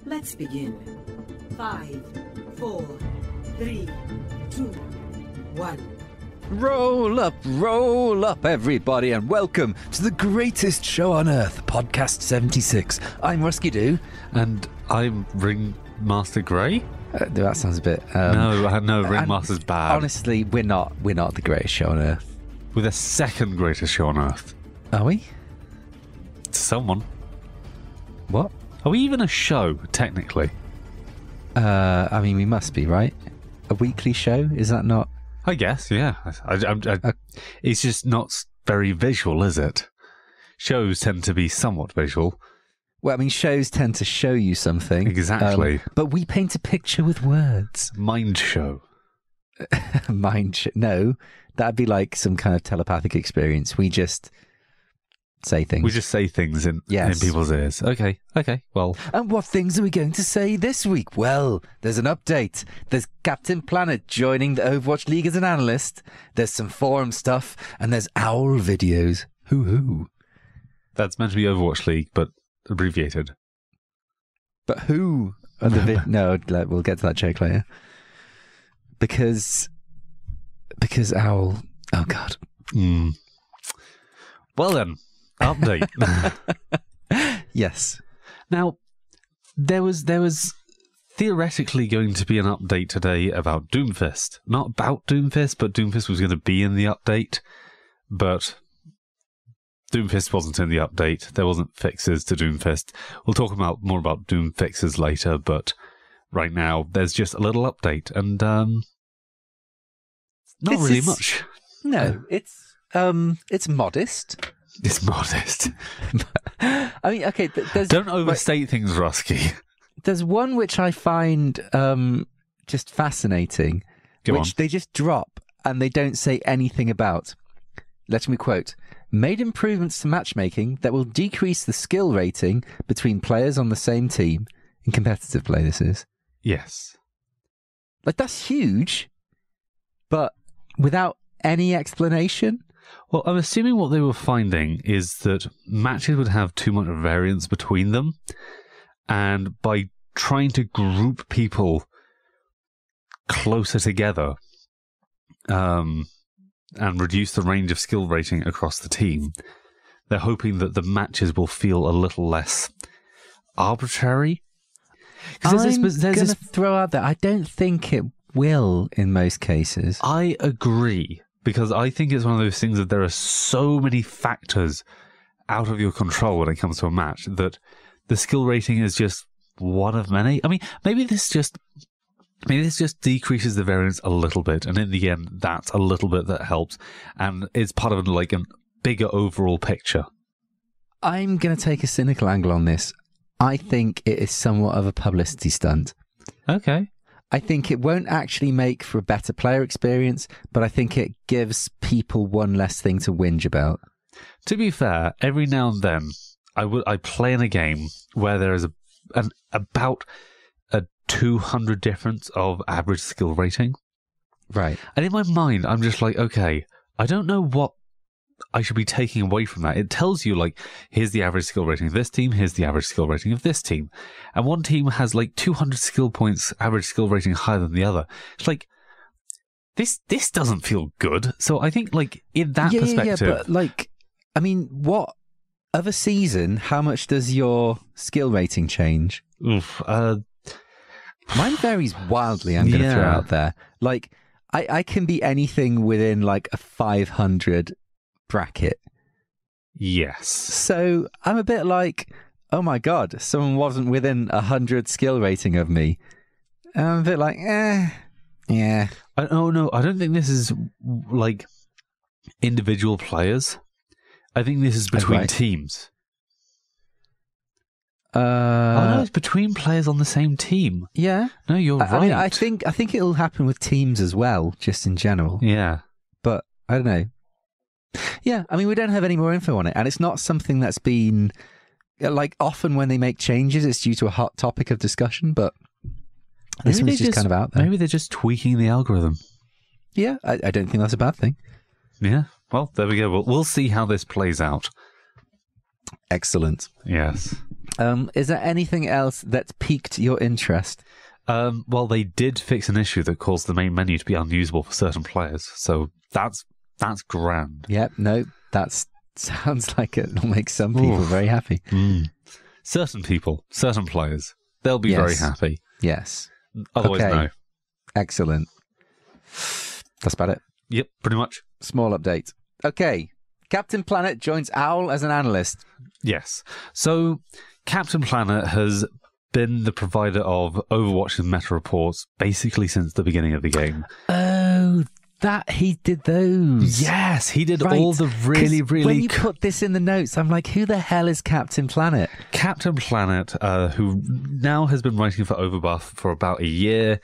Let's begin. 5, 4, 3, 2, 1. Roll up, everybody, and welcome to the greatest show on earth, Podcast76. I'm Ruskeydoo. And I'm Ringmaster Grey? That sounds a bit... No, Ringmaster's bad. Honestly, we're not the greatest show on earth. We're the second greatest show on earth. Are we? To someone. What? Are we even a show, technically? I mean, we must be, right? A weekly show? Is that not... I guess, yeah. It's just not very visual, is it? Shows tend to be somewhat visual. Well, I mean, shows tend to show you something. Exactly. But we paint a picture with words. Mind show. No, that'd be like some kind of telepathic experience. We just say things. We just say things in people's ears. Okay, well. And what things are we going to say this week? Well, there's an update. There's Captain Planet joining the Overwatch League as an analyst. There's some forum stuff, and there's owl videos. Hoo-hoo. That's meant to be Overwatch League, but abbreviated. But who are the No, we'll get to that joke later. Because owl... Oh, God. Well then, update. Yes. Now, there was theoretically going to be an update today about Doomfist. Not about Doomfist, but Doomfist was going to be in the update. But Doomfist wasn't in the update. There wasn't fixes to Doomfist. We'll talk more about Doom fixes later, but right now there's just a little update, and not really much. No, it's modest. It's modest. I mean, okay, don't overstate things, Rusky. There's one which I find just fascinating, they just drop and they don't say anything about. Let me quote: made improvements to matchmaking that will decrease the skill rating between players on the same team. In competitive play, this is. Yes. Like, that's huge, but without any explanation. Well, I'm assuming what they were finding is that matches would have too much variance between them, and by trying to group people closer together and reduce the range of skill rating across the team, they're hoping that the matches will feel a little less arbitrary. I'm going to throw out that I don't think it will in most cases. I agree, because I think it's one of those things that there are so many factors out of your control when it comes to a match that the skill rating is just one of many. I mean, maybe this just decreases the variance a little bit, and in the end, that's a little bit that helps, and it's part of like a bigger overall picture. I'm going to take a cynical angle on this. I think it is somewhat of a publicity stunt. Okay. I think it won't actually make for a better player experience, but I think it gives people one less thing to whinge about. To be fair, every now and then, I play in a game where there is about a 200 difference of average skill rating. Right. And in my mind, I'm just like, okay, I don't know what I should be taking away from that. It tells you, like, here's the average skill rating of this team, here's the average skill rating of this team. And one team has, like, 200 skill points, average skill rating higher than the other. It's like, this doesn't feel good. So I think, like, in that perspective... Yeah, but, like, I mean, what... Of a season, how much does your skill rating change? Oof, mine varies wildly, I'm going to throw out there. Like, I can be anything within, like, a 500... bracket. Yes. So I'm a bit like, oh my god, someone wasn't within 100 skill rating of me. And I'm a bit like, yeah. Oh no, I don't think this is like individual players. I think this is between teams. Oh no, it's between players on the same team. Yeah. No, you're right. I mean, I think it'll happen with teams as well, just in general. Yeah. But I don't know. Yeah, I mean, we don't have any more info on it, and it's not something that's been, like, often when they make changes, it's due to a hot topic of discussion, but this one's just kind of out there. Maybe they're just tweaking the algorithm. Yeah, I don't think that's a bad thing. Yeah, well, there we go. We'll see how this plays out. Excellent. Yes. Is there anything else that's piqued your interest? Well, they did fix an issue that caused the main menu to be unusable for certain players, so that's grand. Yep, no, that sounds like it'll make some people very happy. Certain people, certain players, they'll be very happy. Yes. Otherwise, no. Excellent. That's about it. Yep, pretty much. Small update. Okay. Captain Planet joins Owl as an analyst. Yes. So, Captain Planet has been the provider of Overwatch's meta reports basically since the beginning of the game. Oh, that he did those. Yes, he did all the really... When you put this in the notes, I'm like, who the hell is Captain Planet? Captain Planet, who now has been writing for Overbuff for about a year.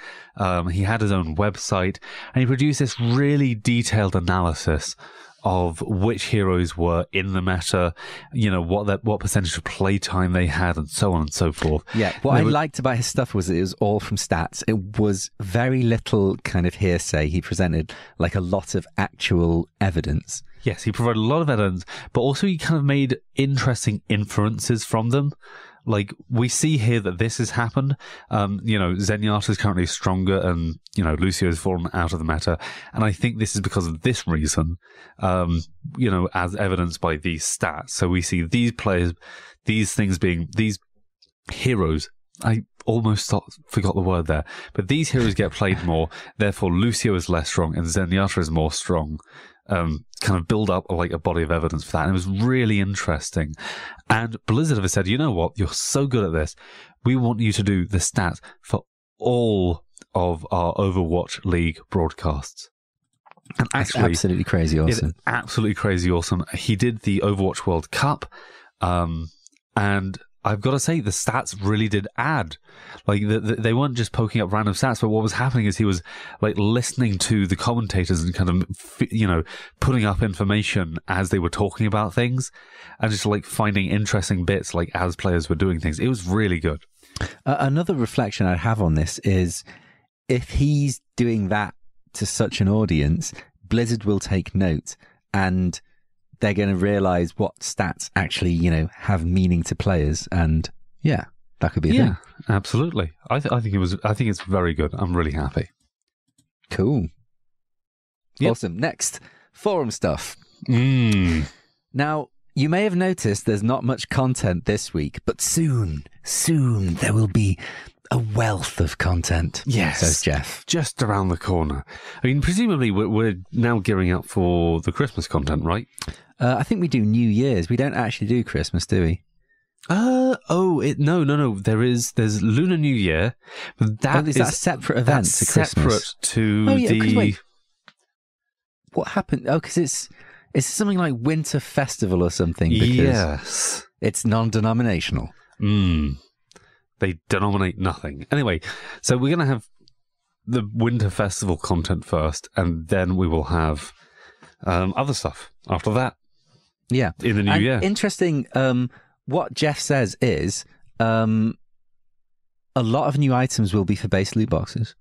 He had his own website, and he produced this really detailed analysis of which heroes were in the meta, what percentage of playtime they had, and so on and so forth. Yeah, what I liked about his stuff was it was all from stats. It was very little kind of hearsay. He presented like a lot of actual evidence. Yes, he provided a lot of evidence, but also he kind of made interesting inferences from them. Like, we see here that this has happened. Zenyatta is currently stronger and, Lucio has fallen out of the meta. And I think this is because of this reason, as evidenced by these stats. So we see these players, these heroes. I almost forgot the word there. But these heroes get played more. Therefore, Lucio is less strong and Zenyatta is more strong. Kind of build up like a body of evidence for that. And it was really interesting. And Blizzard have said, you know what? You're so good at this. We want you to do the stats for all of our Overwatch League broadcasts. And actually, it's absolutely crazy awesome. It's absolutely crazy awesome. He did the Overwatch World Cup, and I've got to say, the stats really did add. Like, they weren't just poking up random stats, but what was happening is he was, like, listening to the commentators and kind of, putting up information as they were talking about things and just, like, finding interesting bits, like, as players were doing things. It was really good. Another reflection I have on this is if he's doing that to such an audience, Blizzard will take note and they're going to realize what stats actually, have meaning to players. And yeah, that could be a thing. Absolutely. I think it's very good. I'm really happy. Cool. Yep. Awesome. Next, forum stuff. Now, you may have noticed there's not much content this week, but soon there will be a wealth of content. Yes, says Jeff. Just around the corner. I mean, presumably we're now gearing up for the Christmas content, right? I think we do New Year's. We don't actually do Christmas, do we? No. There's Lunar New Year. But that is that a separate event to Christmas? Separate to wait. What happened? Oh, because it's something like Winter Festival or something. Because yes, it's non-denominational. They denominate nothing. Anyway, so we're going to have the Winter Festival content first, and then we will have other stuff after that. Yeah. In the new year. Interesting. What Jeff says is a lot of new items will be for base loot boxes.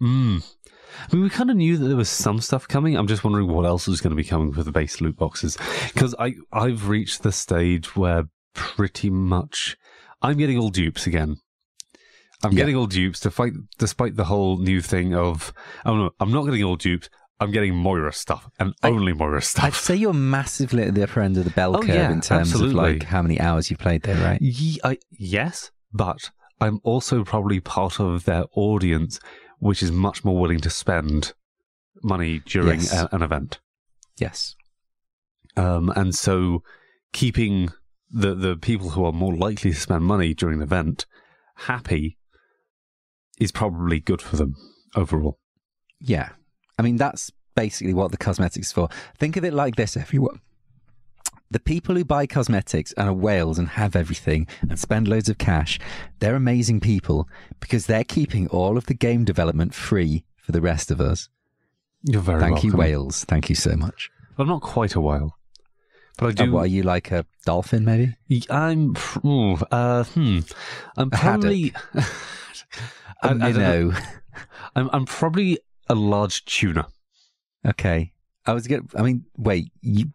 I mean, we kind of knew that there was some stuff coming. I'm just wondering what else is going to be coming for the base loot boxes. Because I've reached the stage where pretty much I'm getting all dupes again. I'm getting all dupes despite the whole new thing of, oh no, I'm not getting all dupes. I'm getting Moira stuff, and only Moira stuff. I'd say you're massively at the upper end of the bell curve in terms of like how many hours you've played there, right? Yes, but I'm also probably part of their audience, which is much more willing to spend money during an event. Yes. And so keeping the people who are more likely to spend money during an event happy is probably good for them overall. Yeah. I mean, that's basically what the cosmetics is for. Think of it like this, everyone. The people who buy cosmetics and are whales and have everything and spend loads of cash, they're amazing people because they're keeping all of the game development free for the rest of us. You're very welcome. Thank you, whales. Thank you so much. Well, I'm not quite a whale. But I do. What, are you like a dolphin, maybe? I'm probably... I'm probably a large tuna. Okay. Wait, you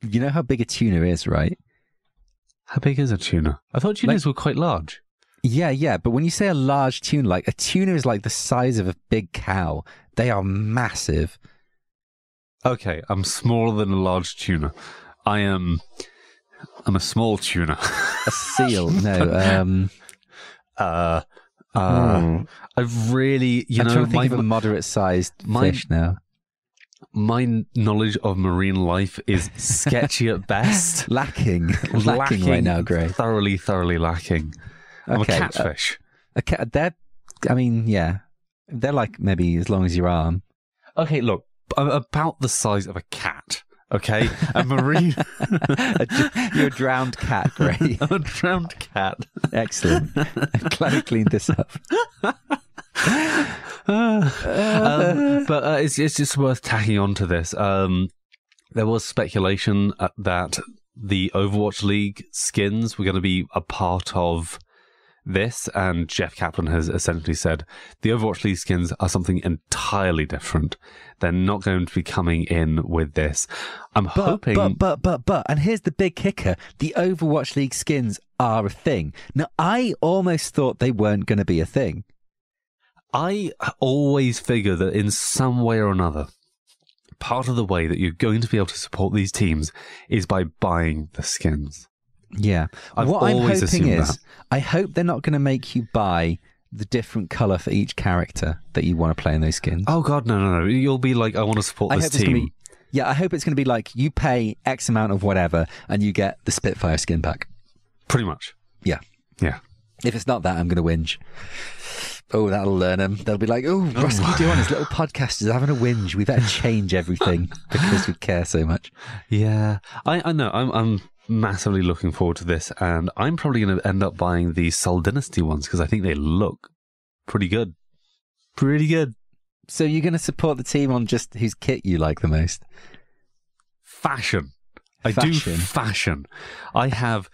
know how big a tuna is, right? How big is a tuna? I thought tunas were quite large. Yeah, but when you say a large tuna, like a tuna is like the size of a big cow. They are massive. Okay, I'm smaller than a large tuna. I'm a small tuna. A seal? No. I really, I'm trying to think of a moderate-sized fish now. My knowledge of marine life is sketchy at best. Lacking right now, Grey. Thoroughly lacking. I'm a catfish. They're like maybe as long as your arm. Okay, look, I'm about the size of a cat. Okay, a marine. You're a drowned cat, Grey. I'm a drowned cat. Excellent. I'm glad we cleaned this up. But it's just worth tacking on to this. There was speculation that the Overwatch League skins were going to be a part of this, and Jeff Kaplan has essentially said the Overwatch League skins are something entirely different. They're not going to be coming in with this. I'm hoping... But, and here's the big kicker. The Overwatch League skins are a thing. Now, I almost thought they weren't going to be a thing. I always figure that in some way or another, part of the way that you're going to be able to support these teams is by buying the skins. Yeah. What I'm hoping is, I hope they're not going to make you buy the different colour for each character that you want to play in those skins. Oh, God, no. You'll be like, I want to support this team. I hope it's going to be like, you pay X amount of whatever, and you get the Spitfire skin back. Pretty much. Yeah. If it's not that, I'm going to whinge. Oh, that'll learn them. They'll be like, Ruskeydoo and his little podcast is having a whinge. We better change everything because we care so much. Yeah. I know. I'm massively looking forward to this, and I'm probably going to end up buying the Sol Dynasty ones because I think they look pretty good. So you're going to support the team on just whose kit you like the most? Fashion. I do fashion. I have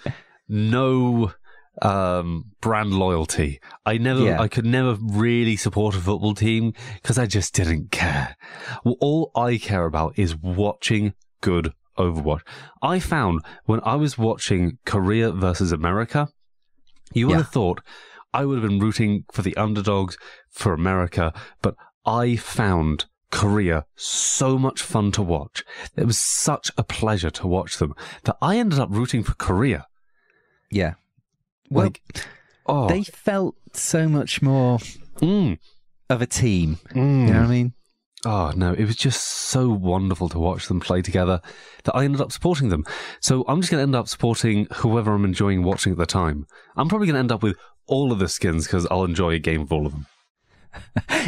no brand loyalty. I could never really support a football team because I just didn't care. Well, all I care about is watching good Overwatch. I found when I was watching Korea versus America, you would have thought I would have been rooting for the underdogs for America, but I found Korea so much fun to watch. It was such a pleasure to watch them that I ended up rooting for Korea. Yeah. Well, they felt so much more of a team. You know what I mean? Oh, no, it was just so wonderful to watch them play together that I ended up supporting them. So I'm just going to end up supporting whoever I'm enjoying watching at the time. I'm probably going to end up with all of the skins because I'll enjoy a game of all of them.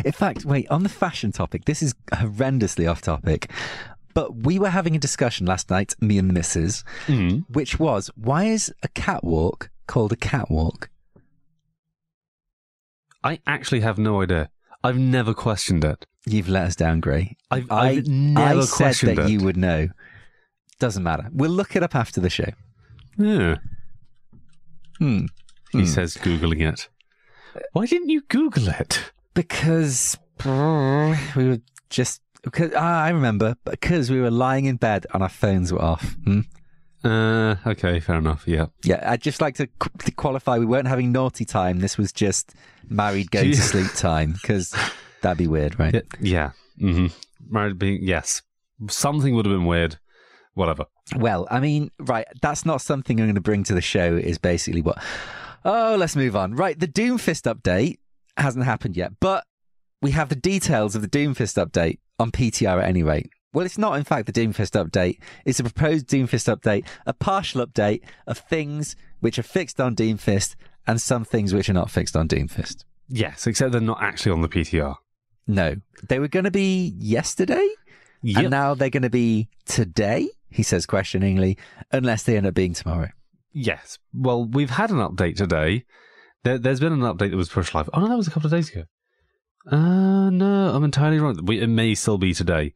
In fact, wait, on the fashion topic, this is horrendously off topic, but we were having a discussion last night, me and the missus, which was, why is a catwalk called a catwalk? I actually have no idea. I've never questioned it. You've let us down, Grey. I've never questioned that it. You would know. Doesn't matter. We'll look it up after the show. Yeah. He says Googling it. Why didn't you Google it? Because we were just... I remember. Because we were lying in bed and our phones were off. Okay, fair enough, yeah. Yeah, I'd just like to qualify, we weren't having naughty time. This was just married going to sleep time, because that'd be weird, right? Yeah. Married being... Yes. Something would have been weird. Whatever. Well, I mean, right, that's not something I'm going to bring to the show, is basically what... Oh, let's move on. Right, the Doomfist update hasn't happened yet, but we have the details of the Doomfist update on PTR at any rate. Well, it's not, in fact, the Doomfist update. It's a proposed Doomfist update, a partial update of things which are fixed on Doomfist and some things which are not fixed on Doomfist. Yes, except they're not actually on the PTR. No. They were going to be yesterday, and now they're going to be today, he says questioningly, unless they end up being tomorrow. Yes. Well, we've had an update today. There's been an update that was pushed live. Oh, no, that was a couple of days ago. No, I'm entirely wrong. It may still be today.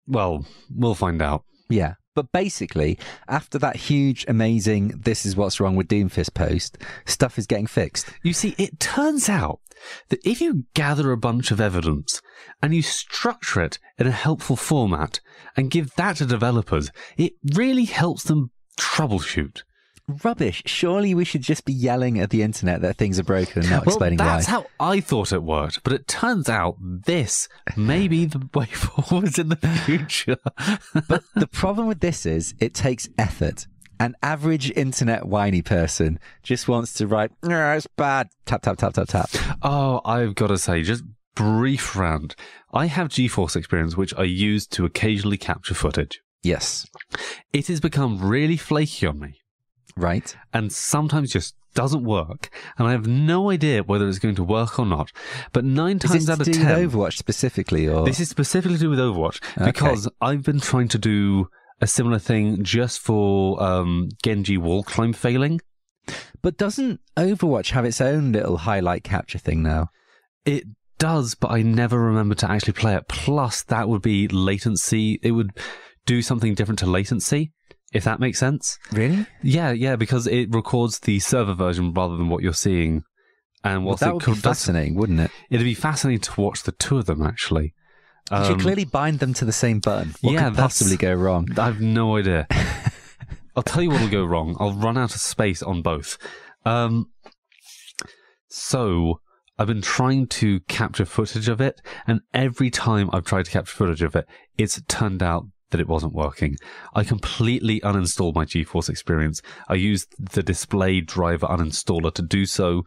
Well, we'll find out. Yeah. But basically, after that huge, amazing "this is what's wrong with Doomfist" post, stuff is getting fixed. You see, it turns out that if you gather a bunch of evidence and you structure it in a helpful format and give that to developers, it really helps them troubleshoot. rubbish. Surely we should just be yelling at the internet that things are broken and not explaining why. That's how I thought it worked, but it turns out this may be the way forward in the future. But the problem with this is it takes effort. An average internet whiny person just wants to write, it's bad, tap, tap, tap, tap, tap. Oh, I've got to say, just brief rant. I have GeForce experience, which I use to occasionally capture footage. Yes. It has become really flaky on me. Right. And sometimes just doesn't work. And I have no idea whether it's going to work or not. But 9 times out of 10... Is this to do with Overwatch specifically? Or? This is specifically to do with Overwatch. Because I've been trying to do a similar thing just for Genji wall climb failing. But doesn't Overwatch have its own little highlight capture thing now? It does, but I never remember to actually play it. Plus, that would be latency. It would do something different to latency, if that makes sense. Really? Yeah, because it records the server version rather than what you're seeing. And what that would be fascinating, wouldn't it? It'd be fascinating to watch the two of them, actually. You should clearly bind them to the same button. What could possibly go wrong? I have no idea. I'll tell you what will go wrong. I'll run out of space on both. So I've been trying to capture footage of it, and every time I've tried to capture footage of it, it's turned out that it wasn't working. I completely uninstalled my GeForce experience. I used the display driver uninstaller to do so.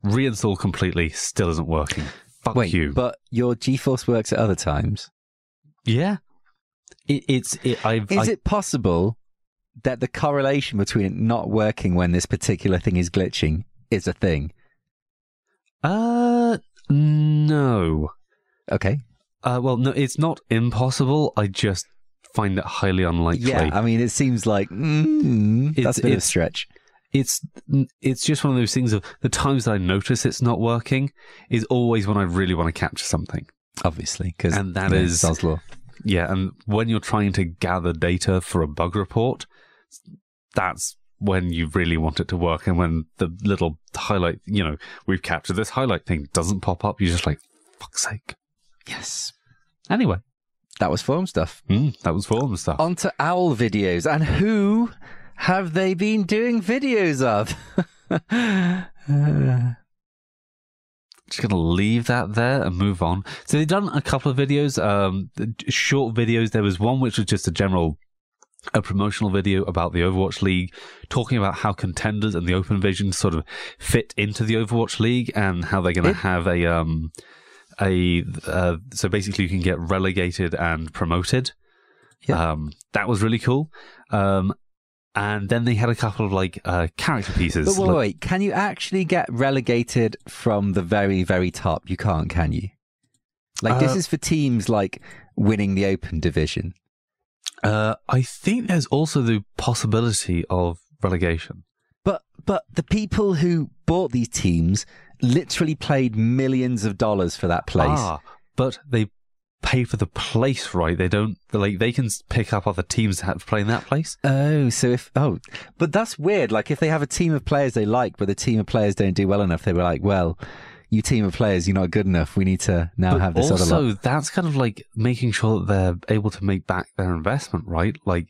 Reinstall completely, still isn't working. Fuck you. But your GeForce works at other times? Yeah. Is it possible that the correlation between it not working when this particular thing is glitching is a thing? No. Okay. Well, no, it's not impossible. I just find it highly unlikely. Yeah, I mean, it seems like that's a bit of a stretch. It's just one of those things of the times that I notice it's not working is always when I really want to capture something. Obviously, and that is Sod's Law. Yeah, and when you're trying to gather data for a bug report, that's when you really want it to work. And when the little highlight, we've captured this highlight thing doesn't pop up, you're just like, fuck's sake. Yes. Anyway. That was forum stuff. That was forum stuff. On to owl videos. And who have they been doing videos of? Just going to leave that there and move on. So they've done a couple of videos, short videos. There was one which was just a promotional video about the Overwatch League, talking about how contenders and the Open Vision sort of fit into the Overwatch League and how they're going to have so basically you can get relegated and promoted. Yeah. That was really cool. And then they had a couple of character pieces. But wait, can you actually get relegated from the very, very top? You can't, can you? This is for teams winning the Open Division. I think there's also the possibility of relegation. But the people who bought these teams literally paid millions of dollars for that place. But they pay for the place, right? They don't they can pick up other teams that have to play in that place. But that's weird. If they have a team of players they like, but the team of players don't do well enough, they were like, well, you team of players, you're not good enough. We need to now have this other lot. Also, that's kind of making sure that they're able to make back their investment, right? The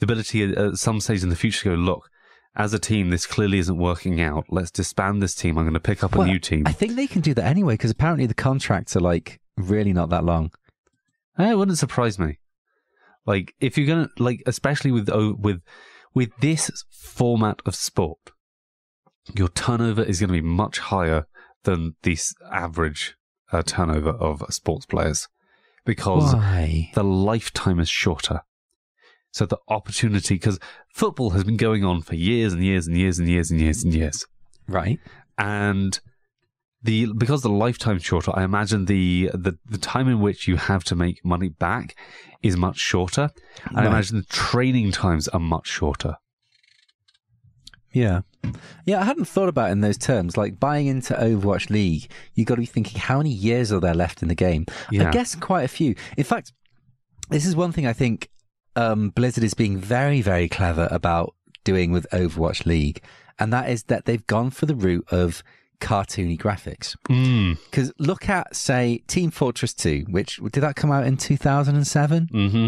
ability at some stage in the future to go, look, as a team, this clearly isn't working out. Let's disband this team. I'm going to pick up a new team. I think they can do that anyway, because apparently the contracts are really not that long. It wouldn't surprise me. If you're going to, especially with this format of sport, your turnover is going to be much higher than the average turnover of sports players, because the lifetime is shorter. So the opportunity, because football has been going on for years and years and years and years and years and years. Right. And because the lifetime's shorter, I imagine the time in which you have to make money back is much shorter. And I imagine the training times are much shorter. Yeah. Yeah, I hadn't thought about it in those terms. Buying into Overwatch League, you've got to be thinking, how many years are there left in the game? Yeah. I guess quite a few. In fact, this is one thing I think Blizzard is being very, very clever about doing with Overwatch League, and that is that they've gone for the route of cartoony graphics. Because look at, say, Team Fortress 2, which, did that come out in 2007? Mm-hmm.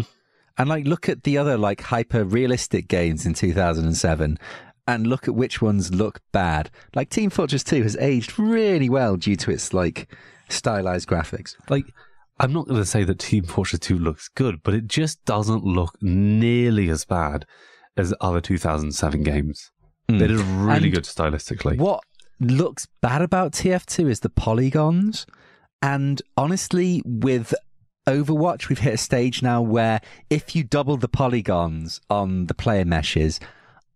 And look at the other hyper realistic games in 2007. and look at which ones look bad. Like Team Fortress 2 has aged really well due to its like stylized graphics. Like, I'm not going to say that Team Fortress 2 looks good, but it just doesn't look nearly as bad as other 2007 games. It is really good stylistically. What looks bad about TF2 is the polygons. And honestly, with Overwatch, we've hit a stage now where if you double the polygons on the player meshes,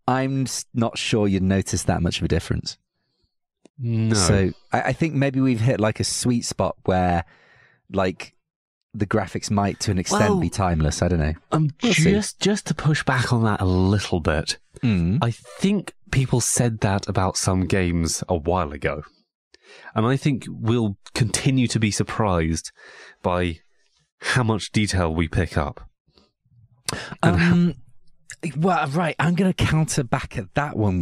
I'm not sure you'd notice that much of a difference. No. So I think maybe we've hit like a sweet spot where like the graphics might to an extent be timeless. I don't know. Just to push back on that a little bit, I think people said that about some games a while ago. And I think we'll continue to be surprised by how much detail we pick up. Well, right, I'm going to counter back at that one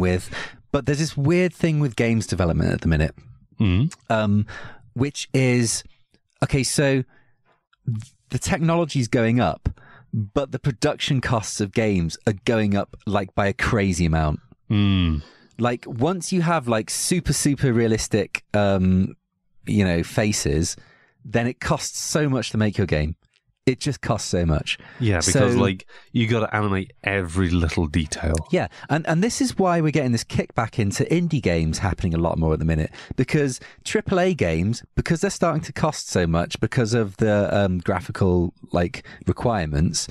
but there's this weird thing with games development at the minute, which is, okay, so the technology's going up, but the production costs of games are going up like by a crazy amount. Like once you have like super realistic, faces, then it costs so much to make your game. It just costs so much. Yeah, because like you got to animate every little detail. Yeah, and this is why we're getting this kickback into indie games happening a lot more at the minute, because AAA games, because they're starting to cost so much because of the graphical like requirements,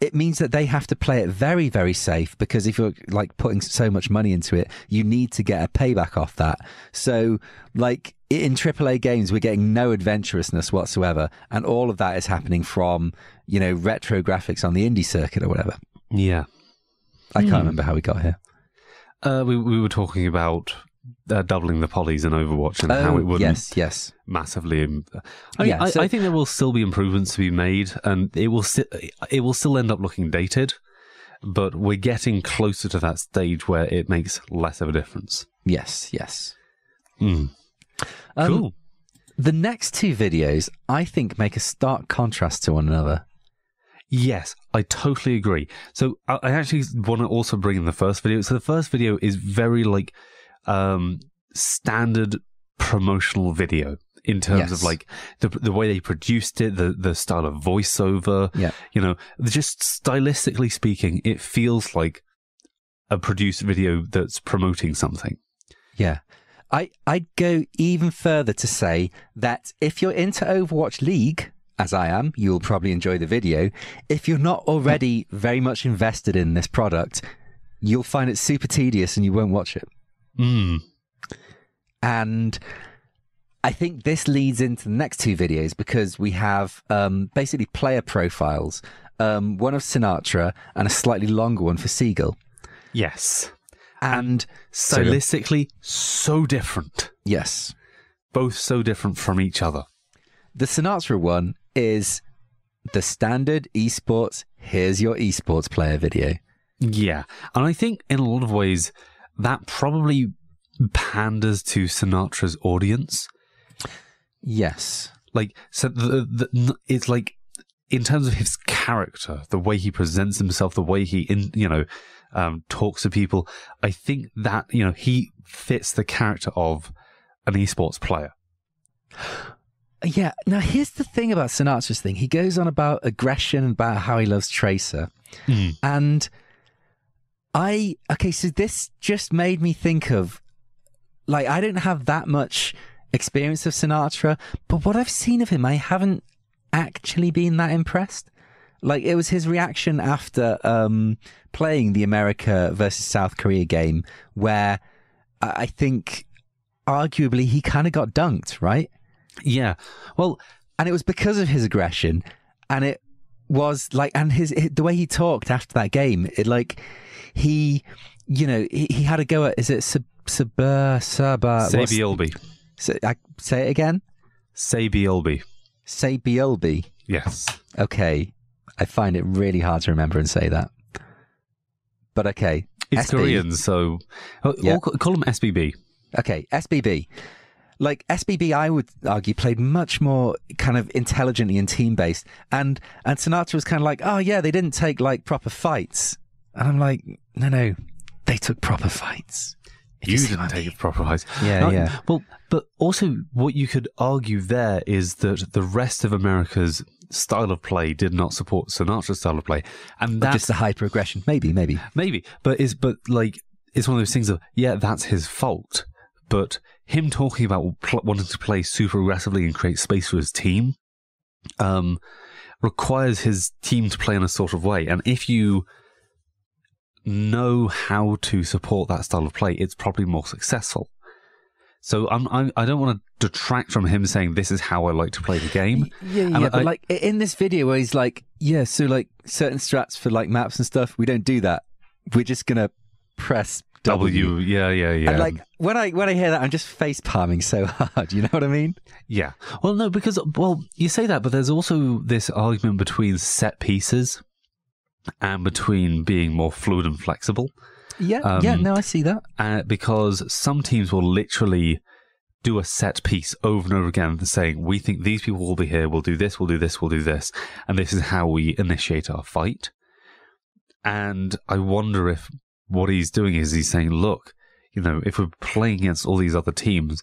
it means that they have to play it very, very safe, because if you're like putting so much money into it, you need to get a payback off that. So like in AAA games, we're getting no adventurousness whatsoever. And all of that is happening from, retro graphics on the indie circuit or whatever. Yeah. I can't remember how we got here. We were talking about doubling the polys in Overwatch and how it wouldn't massively. I think there will still be improvements to be made, and it will still end up looking dated, but we're getting closer to that stage where it makes less of a difference. Yes. Cool. The next two videos, I think, make a stark contrast to one another. Yes, I totally agree. So I actually want to also bring in the first video. So the first video is very like standard promotional video in terms of like the way they produced it, the style of voiceover. Yeah. Just stylistically speaking, it feels like a produced video that's promoting something. Yeah. I'd go even further to say that if you're into Overwatch League, as I am, you'll probably enjoy the video. If you're not already very much invested in this product, you'll find it super tedious and you won't watch it. And I think this leads into the next two videos, because we have basically player profiles, one of Sinatra and a slightly longer one for Seagull. Yes. And stylistically, so different. Yes. Both so different from each other. The Sinatra one is the standard esports, here's your esports player video. Yeah. And I think in a lot of ways, that probably panders to Sinatra's audience. Yes. Like, so it's like, in terms of his character, the way he presents himself, the way he, talks to people, I think that, he fits the character of an esports player. Yeah. Now, here's the thing about Sinatra's thing. He goes on about aggression, about how he loves Tracer. And so this just made me think of, like, I don't have that much experience of Sinatra, but what I've seen of him, I haven't actually been that impressed. Like, it was his reaction after playing the America versus South Korea game, where I think arguably he kind of got dunked, right? Yeah. Well, and it was because of his aggression, and it was like, and the way he talked after that game, it like he had a go at, is it Sabiolbi. Say it again. Sabiolbi. Yes. Okay. I find it really hard to remember and say that. But okay. It's SB. Korean, so call him SBB. Okay, SBB. Like, SBB, I would argue, played much more kind of intelligently and team-based. And Sinatra was kind of like, oh, yeah, they didn't take, like, proper fights. And I'm like, no, they took proper fights. You didn't take proper fights. Yeah. Well, but also what you could argue there is that the rest of America's style of play did not support Sinatra's style of play, and that's just the hyper aggression. Maybe. But it's one of those things of that's his fault. But him talking about wanting to play super aggressively and create space for his team, requires his team to play in a sort of way, and if you know how to support that style of play, it's probably more successful. So I don't want to detract from him saying this is how I like to play the game. Yeah. But like in this video where he's like, so like certain strats for like maps and stuff, we don't do that. We're just gonna press W. Yeah. And like when I hear that, I'm just face palming so hard. You know what I mean? Yeah. Well, no, because you say that, but there's also this argument between set pieces and between being more fluid and flexible. Yeah, no, I see that. Because some teams will literally do a set piece over and over again, saying, we think these people will be here, we'll do this, we'll do this, we'll do this, and this is how we initiate our fight. And I wonder if what he's doing is he's saying, look, if we're playing against all these other teams,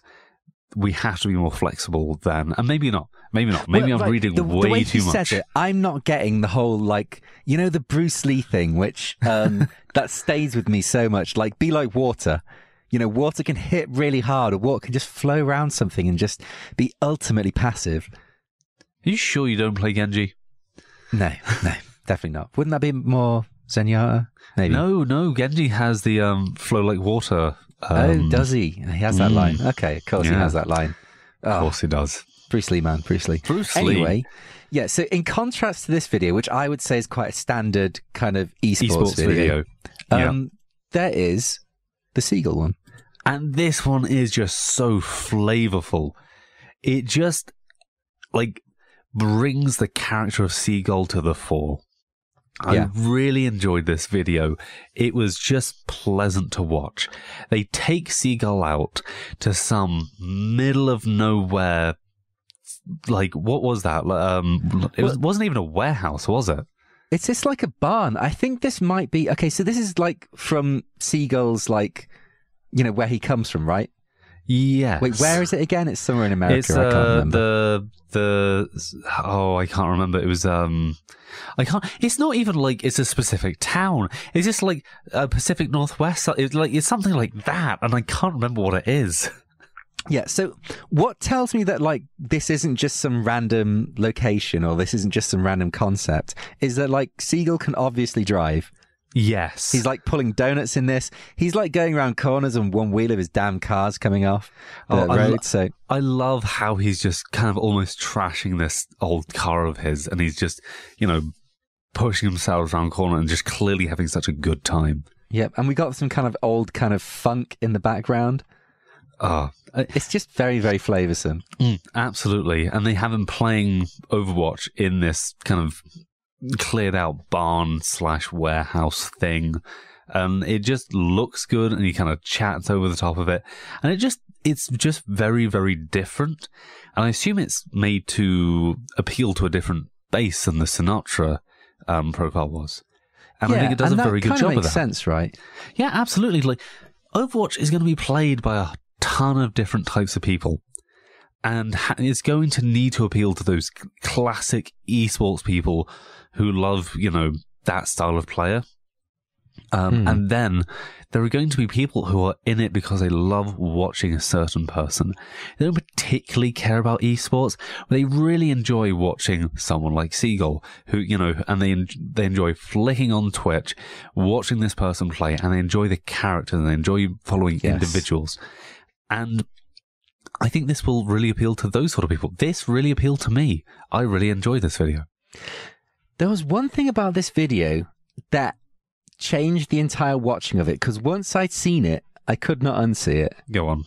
we have to be more flexible then. And maybe not. Maybe I'm reading way too much. Says it, I'm not getting the whole, the Bruce Lee thing, which that stays with me so much. Like, be like water. Water can hit really hard, or water can just flow around something and just be ultimately passive. Are you sure you don't play Genji? No, definitely not. Wouldn't that be more Zenyatta? Maybe. No. Genji has the flow like water. Does he? He has that line. Okay, of course he has that line. Of course he does. Bruce Lee, man. Bruce Lee. Anyway, so in contrast to this video, which I would say is quite a standard kind of esports video. There is the Seagull one. And this one is just so flavorful. It just, brings the character of Seagull to the fore. I really enjoyed this video. It was just pleasant to watch. They take Seagull out to some middle of nowhere, what was that? It wasn't even a warehouse, was it? It's just like a barn. I think this might be... Okay, so this is from Seagull's, where he comes from, right? Yes. Wait, where is it again? It's somewhere in America. It's, I can't remember. I can't remember. It was it's not even it's a specific town. It's just Pacific Northwest. It's something like that, and I can't remember what it is. Yeah. So what tells me that this isn't just some random location, or this isn't just some random concept, is that Seagull can obviously drive. Yes. He's pulling donuts in this. He's going around corners and one wheel of his damn car's coming off the road. I love how he's just kind of almost trashing this old car of his, and he's just, pushing himself around corner and just clearly having such a good time. Yep. And we got some kind of old kind of funk in the background. It's just very, very flavoursome. Absolutely. And they have him playing Overwatch in this kind of cleared out barn/warehouse thing. It just looks good, and he kind of chats over the top of it, and it's just very, very different. And I assume it's made to appeal to a different base than the Sinatra profile was. And I think it does a very good job of that. Makes sense, right? Yeah, absolutely. Overwatch is going to be played by a ton of different types of people, and it's going to need to appeal to those classic esports people who love, that style of player. And then there are going to be people who are in it because they love watching a certain person. They don't particularly care about esports, but they really enjoy watching someone like Seagull, who, and they enjoy flicking on Twitch, watching this person play, and they enjoy the character, and they enjoy following individuals. And I think this will really appeal to those sort of people. This really appealed to me. I really enjoyed this video. There was one thing about this video that changed the entire watching of it, because once I'd seen it, I could not unsee it. Go on.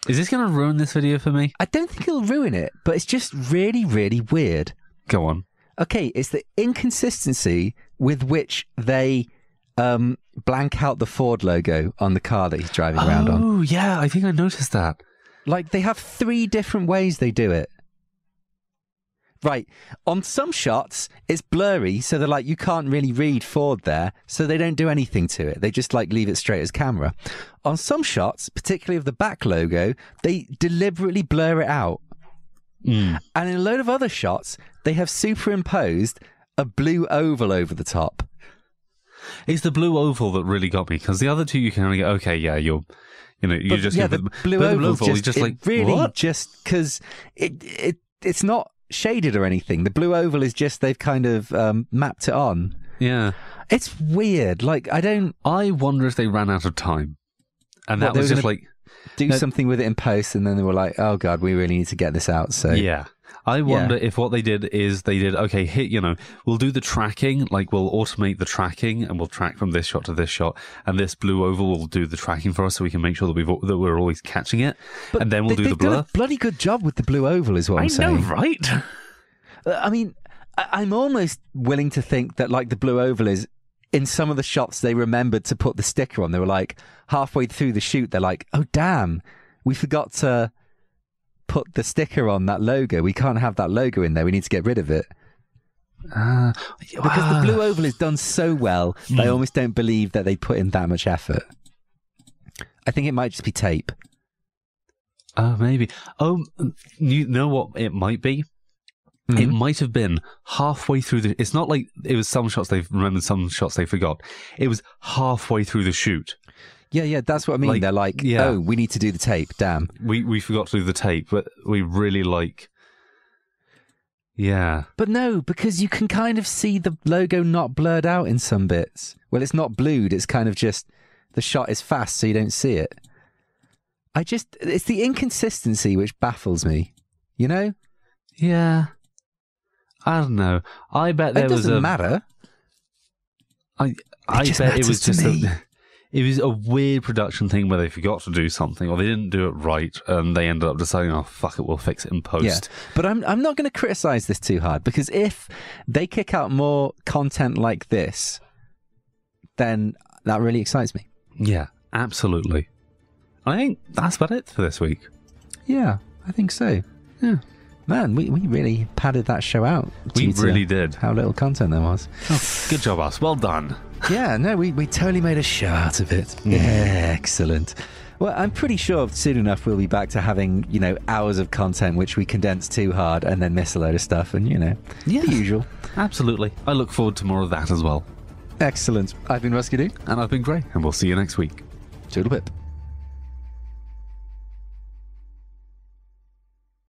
Is this going to ruin this video for me? I don't think it'll ruin it, but it's just really, really weird. Go on. Okay, it's the inconsistency with which they blank out the Ford logo on the car that he's driving around on. Oh, yeah, I think I noticed that. They have 3 different ways they do it. Right. On some shots, it's blurry, so they're like, you can't really read forward there, so they don't do anything to it. They just like leave it straight as camera. On some shots, particularly of the back logo, they deliberately blur it out. And in a load of other shots, they have superimposed a blue oval over the top. It's the blue oval that really got me, because the other two you can only go, okay, yeah, you're just... Yeah, the blue oval just like, really what? Just because it's not shaded or anything. The blue oval is just, they've kind of mapped it on. Yeah. It's weird. Like, I wonder if they ran out of time. And that was just like... do something with it in post, and then they were like, oh God, we really need to get this out. So yeah. I wonder if what they did is okay, we'll do the tracking, like we'll automate the tracking and we'll track from this shot to this shot, and this blue oval will do the tracking for us so we can make sure that we're always catching it, and then we'll do the blur. They've done a bloody good job with the blue oval is what I'm saying. I know, right? I mean, I'm almost willing to think that like the blue oval is, in some of the shots they remembered to put the sticker on. They were like, halfway through the shoot, they're like, oh damn, we forgot to put the sticker on that logo. We can't have that logo in there. We need to get rid of it. Because the blue oval is done so well, I almost don't believe that they put in that much effort. I think it might just be tape. Maybe. Oh, you know what it might be? Mm-hmm. It might have been halfway through the... It's not like it was some shots they've remembered, some shots they forgot. It was halfway through the shoot. Yeah, that's what I mean. Like, they're like, oh, we need to do the tape, damn. We forgot to do the tape, but we really like... Yeah. But no, because you can kind of see the logo not blurred out in some bits. Well, it's not blued, it's kind of just... The shot is fast, so you don't see it. It's the inconsistency which baffles me, you know? Yeah. I don't know. I bet there was a... It doesn't matter. I bet it was just it was a weird production thing where they forgot to do something, or they didn't do it right, and they ended up deciding, oh, fuck it, we'll fix it in post. Yeah. But I'm not going to criticize this too hard, because if they kick out more content like this, then that really excites me. Yeah, absolutely. I think that's about it for this week. Yeah, I think so. Yeah. Man, we really padded that show out. We really did. How little content there was. Oh, good job, us. Well done. Yeah, no, we totally made a show out of it. Yeah, excellent. Well, I'm pretty sure soon enough we'll be back to having, hours of content which we condense too hard and then miss a load of stuff and, the usual. Absolutely. I look forward to more of that as well. Excellent. I've been Ruskeydoo. And I've been Grey. And we'll see you next week. Toodle pip.